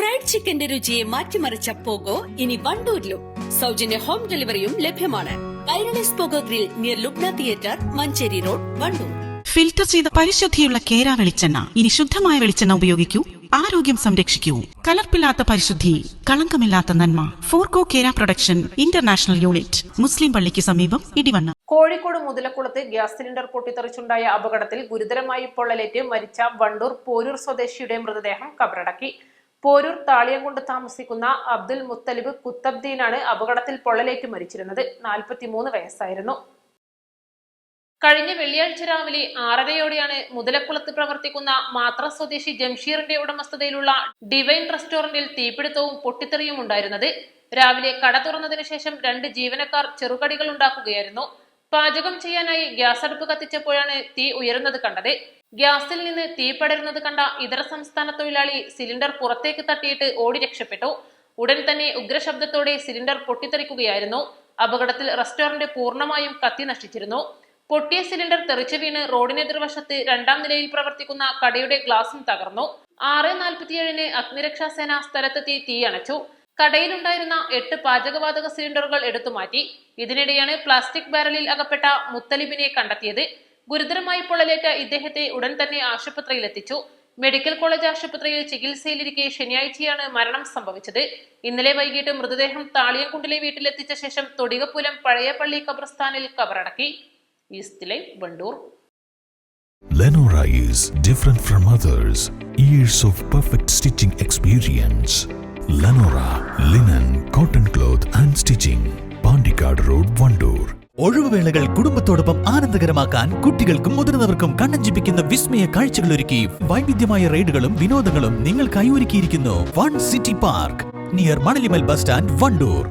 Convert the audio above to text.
Fried ചിക്കന്റെ രുചിയെ മാറ്റിമറിച്ച pogo ഇനി വണ്ടൂരിലും. സൗജന്യ ഹോം ഡെലിവറിയും ലഭ്യമാണ്. Kairali's pogo grill near Lubna theatre, Manjeri road, Wandoor. Filter ചെയ്ത പരിശുദ്ധിയുള്ള കേര വെളിച്ചെണ്ണ. ഇനി ശുദ്ധമായ വെളിച്ചെണ്ണ ഉപയോഗിക്കൂ, ആരോഗ്യം സംരക്ഷിക്കൂ. കലർപ്പില്ലാത്ത പരിശുദ്ധി, കളങ്കമില്ലാത്ത നന്മ. ഫോർകോ കേര പ്രൊഡക്ഷൻ ഇന്റർനാഷണൽ യൂണിറ്റ്, മുസ്ലിം പള്ളിക്ക് സമീപം, ഇടിവണ്ണ. കോഴിക്കോട് മുതലക്കുളത്ത് ഗ്യാസ് സിലിണ്ടർ പൊട്ടിത്തെറിച്ചുണ്ടായ അപകടത്തിൽ ഗുരുതരമായി പൊള്ളലേറ്റ് മരിച്ച വണ്ടൂർ പോരൂർ സ്വദേശിയുടെ മൃതദേഹം കബറടക്കി. പോരൂർ താളിയംകുണ്ട് താമസിക്കുന്ന അബ്ദുൽ മുത്തലിബ് കുത്തബ്ദീനാണ് അപകടത്തിൽ പൊള്ളലേറ്റ് മരിച്ചിരുന്നത്. 43 വയസ്സായിരുന്നു. കഴിഞ്ഞ വെള്ളിയാഴ്ച രാവിലെ 6:30യോടെയാണ് മുതലക്കുളത്ത് പ്രവർത്തിക്കുന്ന മാത്ര സ്വദേശി ജംഷീറിന്റെ ഉടമസ്ഥതയിലുള്ള ഡിവൈൻ റെസ്റ്റോറന്റിൽ തീപിടുത്തവും പൊട്ടിത്തെറിയും ഉണ്ടായിരുന്നത്. രാവിലെ കട തുറന്നതിന് ശേഷം 2 ജീവനക്കാർ ചെറുകടികൾ ഉണ്ടാക്കുകയായിരുന്നു. പാചകം ചെയ്യാനായി ഗ്യാസ് അടുപ്പ് കത്തിച്ചപ്പോഴാണ് തീ ഉയരുന്നത് കണ്ടത്. ഗ്യാസിൽ നിന്ന് തീ പടരുന്നത് കണ്ട ഇതര സംസ്ഥാന തൊഴിലാളി സിലിണ്ടർ പുറത്തേക്ക് തട്ടിയിട്ട് ഓടി രക്ഷപ്പെട്ടു. ഉടൻ തന്നെ ഉഗ്രശബ്ദത്തോടെ സിലിണ്ടർ പൊട്ടിത്തെറിക്കുകയായിരുന്നു. അപകടത്തിൽ റെസ്റ്റോറന്റ് പൂർണ്ണമായും കത്തി നശിച്ചിരുന്നു. പൊട്ടിയ സിലിണ്ടർ തെറിച്ചു വീണ് റോഡിനെതിർവശത്ത് 2ാം നിലയിൽ പ്രവർത്തിക്കുന്ന കടയുടെ ഗ്ലാസും തകർന്നു. 6:47-ന് അഗ്നിരക്ഷാസേന സ്ഥലത്തെത്തി തീയണച്ചു. കടയിലുണ്ടായിരുന്ന 8 പാചകവാതക സിലിണ്ടറുകൾ എടുത്തുമാറ്റി. ഇതിനിടെയാണ് പ്ലാസ്റ്റിക് ബാരലിൽ അകപ്പെട്ട മുത്തലിബിനെ കണ്ടെത്തിയത്. ഗുരുതരമായി പൊള്ളലേറ്റ ഇദ്ദേഹത്തെ ഉടൻ തന്നെ ആശുപത്രിയിലെത്തിച്ചു. മെഡിക്കൽ കോളേജ് ആശുപത്രിയിൽ ചികിത്സയിലിരിക്കെ ശനിയാഴ്ചയാണ് മരണം സംഭവിച്ചത്. ഇന്നലെ വൈകിട്ട് മൃതദേഹം താളിയംകുണ്ടിലെ വീട്ടിലെത്തിച്ച ശേഷം തൊടികപ്പുലം പഴയ പള്ളി ഖബർസ്ഥാനിൽ കബറടക്കി. East live, Wandoor. Lenora is different from others. Years of perfect stitching experience. Lenora linen, cotton cloth and stitching. Pandikad Road, Vandoor. ഒഴിവുവേളകൾ കുടുംബത്തോടൊപ്പം ആനന്ദകരമാക്കാൻ കുട്ടികൾക്കും മുതിർന്നവർക്കും കണ്ണഞ്ചിപ്പിക്കുന്ന വിസ്മയ കാഴ്ചകൾ ഒരുക്കി വൈവിധ്യമായ റൈഡുകളും വിനോദങ്ങളും നിങ്ങൾക്കായി ഒരുക്കിയിരിക്കുന്നു One City Park near Manalimal bus stand, Wandoor.